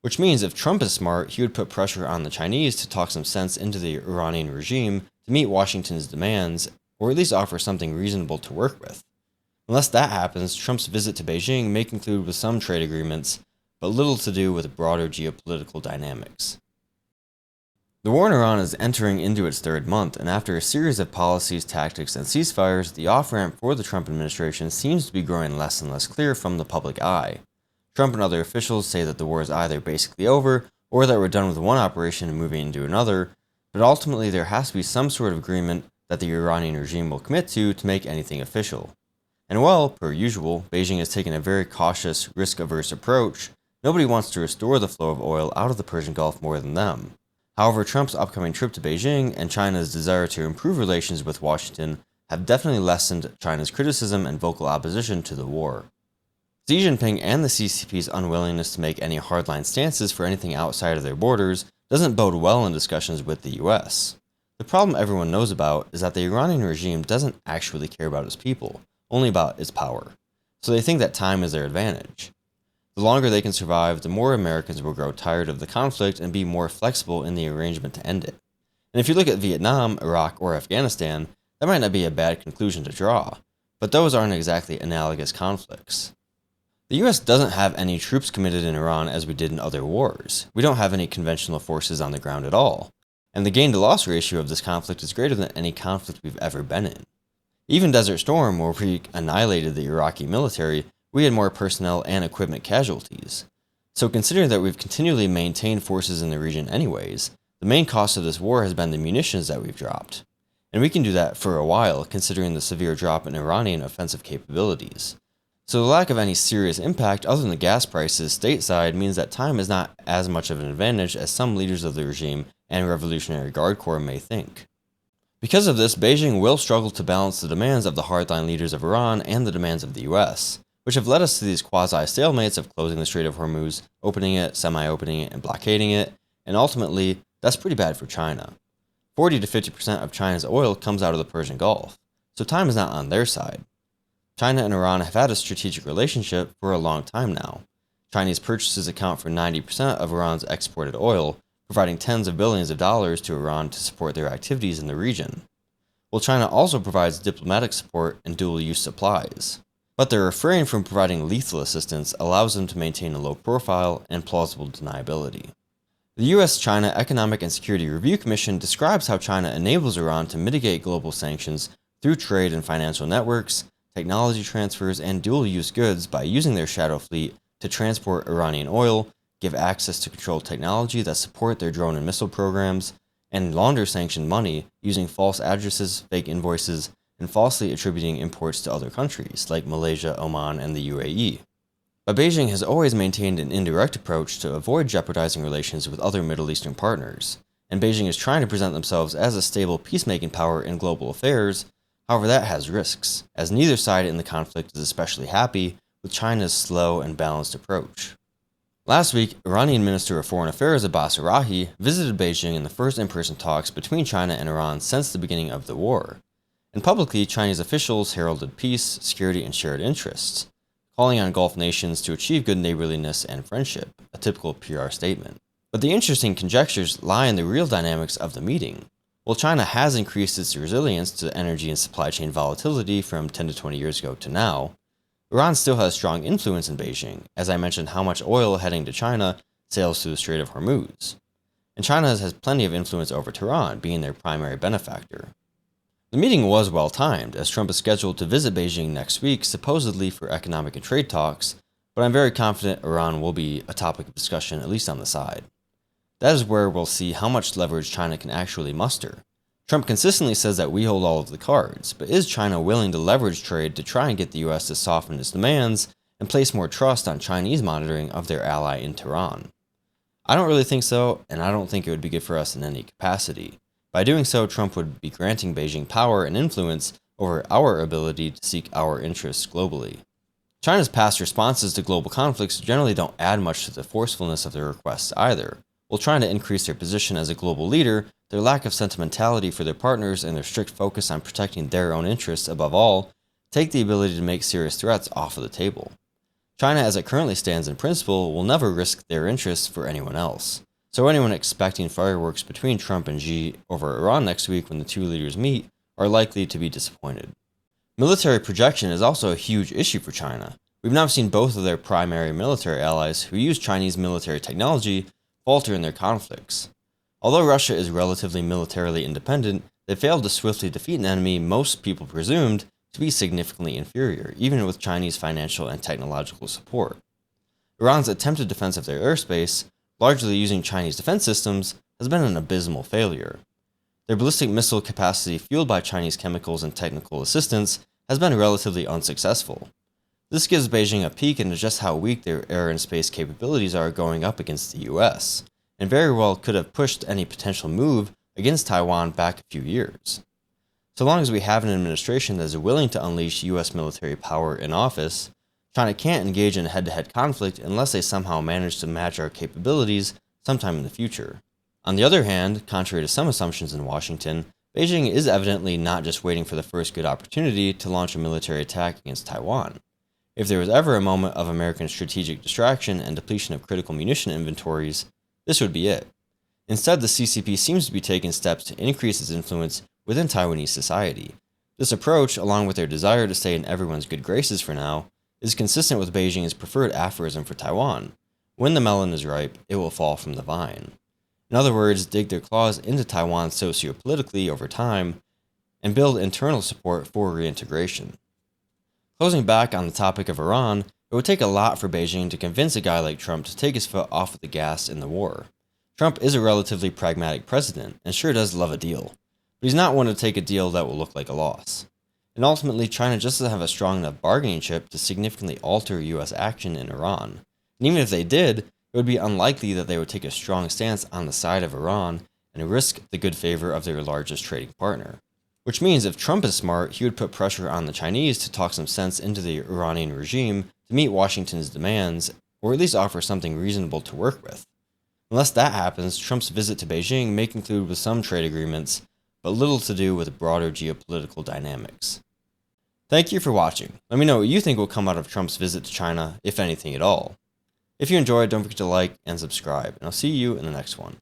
Which means if Trump is smart, he would put pressure on the Chinese to talk some sense into the Iranian regime to meet Washington's demands, or at least offer something reasonable to work with. Unless that happens, Trump's visit to Beijing may conclude with some trade agreements, but little to do with broader geopolitical dynamics. The war in Iran is entering into its third month, and after a series of policies, tactics, and ceasefires, the off-ramp for the Trump administration seems to be growing less and less clear from the public eye. Trump and other officials say that the war is either basically over, or that we're done with one operation and moving into another, but ultimately there has to be some sort of agreement that the Iranian regime will commit to make anything official. And well, per usual, Beijing has taken a very cautious, risk-averse approach. Nobody wants to restore the flow of oil out of the Persian Gulf more than them. However, Trump's upcoming trip to Beijing and China's desire to improve relations with Washington have definitely lessened China's criticism and vocal opposition to the war. Xi Jinping and the CCP's unwillingness to make any hardline stances for anything outside of their borders doesn't bode well in discussions with the US. The problem everyone knows about is that the Iranian regime doesn't actually care about its people, only about its power. So they think that time is their advantage. The longer they can survive, the more Americans will grow tired of the conflict and be more flexible in the arrangement to end it. And if you look at Vietnam, Iraq, or Afghanistan, that might not be a bad conclusion to draw, but those aren't exactly analogous conflicts. The US doesn't have any troops committed in Iran as we did in other wars. We don't have any conventional forces on the ground at all. And the gain-to-loss ratio of this conflict is greater than any conflict we've ever been in. Even Desert Storm, where we annihilated the Iraqi military, we had more personnel and equipment casualties. So considering that we've continually maintained forces in the region anyways, the main cost of this war has been the munitions that we've dropped. And we can do that for a while, considering the severe drop in Iranian offensive capabilities. So the lack of any serious impact other than the gas prices stateside means that time is not as much of an advantage as some leaders of the regime and Revolutionary Guard Corps may think. Because of this, Beijing will struggle to balance the demands of the hardline leaders of Iran and the demands of the US, which have led us to these quasi-stalemates of closing the Strait of Hormuz, opening it, semi-opening it, and blockading it, and ultimately, that's pretty bad for China. 40 to 50% of China's oil comes out of the Persian Gulf, so time is not on their side. China and Iran have had a strategic relationship for a long time now. Chinese purchases account for 90% of Iran's exported oil, providing tens of billions of dollars to Iran to support their activities in the region. While China also provides diplomatic support and dual-use supplies. But their refrain from providing lethal assistance allows them to maintain a low profile and plausible deniability. The U.S. China Economic and Security Review Commission describes how China enables Iran to mitigate global sanctions through trade and financial networks, technology transfers, and dual-use goods by using their shadow fleet to transport Iranian oil, give access to controlled technology that support their drone and missile programs, and launder sanctioned money using false addresses, fake invoices, and falsely attributing imports to other countries, like Malaysia, Oman, and the UAE. But Beijing has always maintained an indirect approach to avoid jeopardizing relations with other Middle Eastern partners, and Beijing is trying to present themselves as a stable peacemaking power in global affairs. However, that has risks, as neither side in the conflict is especially happy with China's slow and balanced approach. Last week, Iranian Minister of Foreign Affairs Abbas visited Beijing in the first in-person talks between China and Iran since the beginning of the war. And publicly, Chinese officials heralded peace, security, and shared interests, calling on Gulf nations to achieve good neighborliness and friendship, a typical PR statement. But the interesting conjectures lie in the real dynamics of the meeting. While China has increased its resilience to energy and supply chain volatility from 10 to 20 years ago to now, Iran still has strong influence in Beijing, as I mentioned how much oil heading to China sails through the Strait of Hormuz. And China has plenty of influence over Tehran, being their primary benefactor. The meeting was well-timed, as Trump is scheduled to visit Beijing next week, supposedly for economic and trade talks, but I'm very confident Iran will be a topic of discussion, at least on the side. That is where we'll see how much leverage China can actually muster. Trump consistently says that we hold all of the cards, but is China willing to leverage trade to try and get the US to soften its demands and place more trust on Chinese monitoring of their ally in Tehran? I don't really think so, and I don't think it would be good for us in any capacity. By doing so, Trump would be granting Beijing power and influence over our ability to seek our interests globally. China's past responses to global conflicts generally don't add much to the forcefulness of their requests either. While trying to increase their position as a global leader, their lack of sentimentality for their partners and their strict focus on protecting their own interests above all take the ability to make serious threats off of the table. China, as it currently stands in principle, will never risk their interests for anyone else. So anyone expecting fireworks between Trump and Xi over Iran next week when the two leaders meet are likely to be disappointed. Military projection is also a huge issue for China. We've now seen both of their primary military allies who use Chinese military technology falter in their conflicts. Although Russia is relatively militarily independent, they failed to swiftly defeat an enemy most people presumed to be significantly inferior, even with Chinese financial and technological support. Iran's attempted defense of their airspace, largely using Chinese defense systems, has been an abysmal failure. Their ballistic missile capacity, fueled by Chinese chemicals and technical assistance, has been relatively unsuccessful. This gives Beijing a peek into just how weak their air and space capabilities are going up against the US, and very well could have pushed any potential move against Taiwan back a few years. So long as we have an administration that is willing to unleash US military power in office, China can't engage in a head-to-head conflict unless they somehow manage to match our capabilities sometime in the future. On the other hand, contrary to some assumptions in Washington, Beijing is evidently not just waiting for the first good opportunity to launch a military attack against Taiwan. If there was ever a moment of American strategic distraction and depletion of critical munition inventories, this would be it. Instead, the CCP seems to be taking steps to increase its influence within Taiwanese society. This approach, along with their desire to stay in everyone's good graces for now, is consistent with Beijing's preferred aphorism for Taiwan: when the melon is ripe, it will fall from the vine. In other words, dig their claws into Taiwan sociopolitically over time and build internal support for reintegration. Closing back on the topic of Iran, it would take a lot for Beijing to convince a guy like Trump to take his foot off of the gas in the war. Trump is a relatively pragmatic president and sure does love a deal, but he's not one to take a deal that will look like a loss. And ultimately, China just doesn't have a strong enough bargaining chip to significantly alter US action in Iran. And even if they did, it would be unlikely that they would take a strong stance on the side of Iran and risk the good favor of their largest trading partner. Which means if Trump is smart, he would put pressure on the Chinese to talk some sense into the Iranian regime to meet Washington's demands, or at least offer something reasonable to work with. Unless that happens, Trump's visit to Beijing may conclude with some trade agreements, but little to do with broader geopolitical dynamics. Thank you for watching. Let me know what you think will come out of Trump's visit to China, if anything at all. If you enjoyed, don't forget to like and subscribe, and I'll see you in the next one.